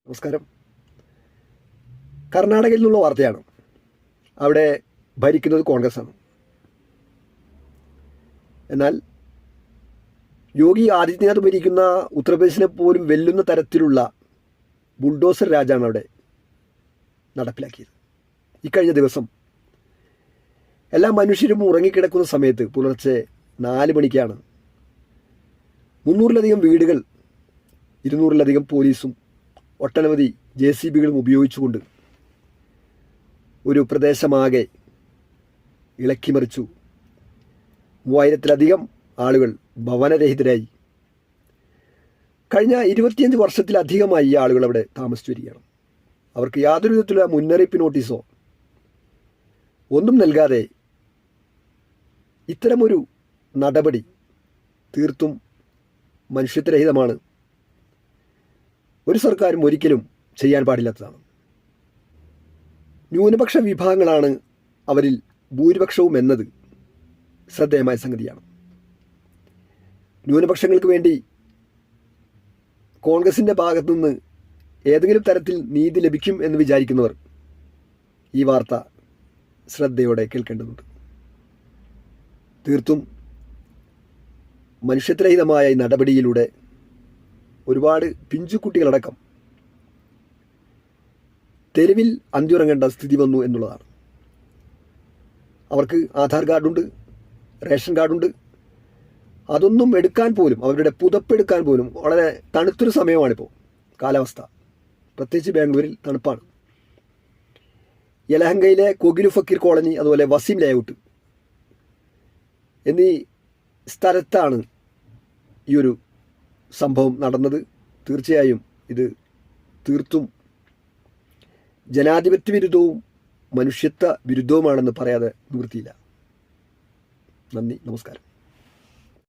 നമസ്കാരം. കർണാടകയിൽ നിന്നുള്ള വാർത്തയാണ്. അവിടെ ഭരിക്കുന്നത് കോൺഗ്രസ്സാണ്. എന്നാൽ യോഗി ആദിത്യനാഥ് ഭരിക്കുന്ന ഉത്തർപ്രദേശിനെ പോലും വെല്ലുന്ന തരത്തിലുള്ള ബുൾഡോസർ രാജാണ് അവിടെ നടപ്പിലാക്കിയത്. ഇക്കഴിഞ്ഞ ദിവസം എല്ലാ മനുഷ്യരും ഉറങ്ങിക്കിടക്കുന്ന സമയത്ത് പുലർച്ചെ 4 മണിക്കാണ് 300-ലധികം വീടുകൾ, 200-ലധികം പോലീസും ഒട്ടനവധി JCBകളും ഉപയോഗിച്ചുകൊണ്ട് ഒരു പ്രദേശമാകെ ഇളക്കിമറിച്ചു. 3000-ലധികം ആളുകൾ ഭവനരഹിതരായി. കഴിഞ്ഞ 25 വർഷത്തിലധികമായി ഈ ആളുകൾ അവിടെ താമസിച്ചു വരികയാണ്. അവർക്ക് യാതൊരു വിധത്തിലുള്ള മുന്നറിയിപ്പ് നോട്ടീസോ ഒന്നും നൽകാതെ ഇത്തരമൊരു നടപടി തീർത്തും മനുഷ്യത്വരഹിതമാണ്. ഒരു സർക്കാരും ഒരിക്കലും ചെയ്യാൻ പാടില്ലാത്തതാണ്. ന്യൂനപക്ഷ വിഭാഗങ്ങളാണ് അവരിൽ ഭൂരിപക്ഷവും എന്നത് ശ്രദ്ധേയമായ സംഗതിയാണ്. ന്യൂനപക്ഷങ്ങൾക്ക് വേണ്ടി കോൺഗ്രസിൻ്റെ ഭാഗത്തു നിന്ന് ഏതെങ്കിലും തരത്തിൽ നീതി ലഭിക്കും എന്ന് വിചാരിക്കുന്നവർ ഈ വാർത്ത ശ്രദ്ധയോടെ കേൾക്കേണ്ടതുണ്ട്. തീർത്തും മനുഷ്യത്വരഹിതമായ ഈ നടപടിയിലൂടെ ഒരുപാട് പിഞ്ചുകുട്ടികളടക്കം തെരുവിൽ അന്തിയുറങ്ങേണ്ട സ്ഥിതി വന്നു എന്നുള്ളതാണ്. അവർക്ക് ആധാർ കാർഡുണ്ട്, റേഷൻ കാർഡുണ്ട്. അതൊന്നും എടുക്കാൻ പോലും, അവരുടെ പുതപ്പെടുക്കാൻ പോലും വളരെ തണുത്തൊരു സമയമാണിപ്പോൾ കാലാവസ്ഥ. പ്രത്യേകിച്ച് ബാംഗ്ലൂരിൽ തണുപ്പാണ്. യലഹങ്കയിലെ കൊഗിലു ഫക്കീർ കോളനി, അതുപോലെ വസീം ലേഔട്ട് എന്നീ സ്ഥലത്താണ് ഈ ഒരു സംഭവം നടന്നത്. തീർച്ചയായും ഇത് തീർത്തും ജനാധിപത്യ വിരുദ്ധവും മനുഷ്യത്വ വിരുദ്ധവുമാണെന്ന് പറയാതെ നിവൃത്തിയില്ല. നന്ദി, നമസ്കാരം.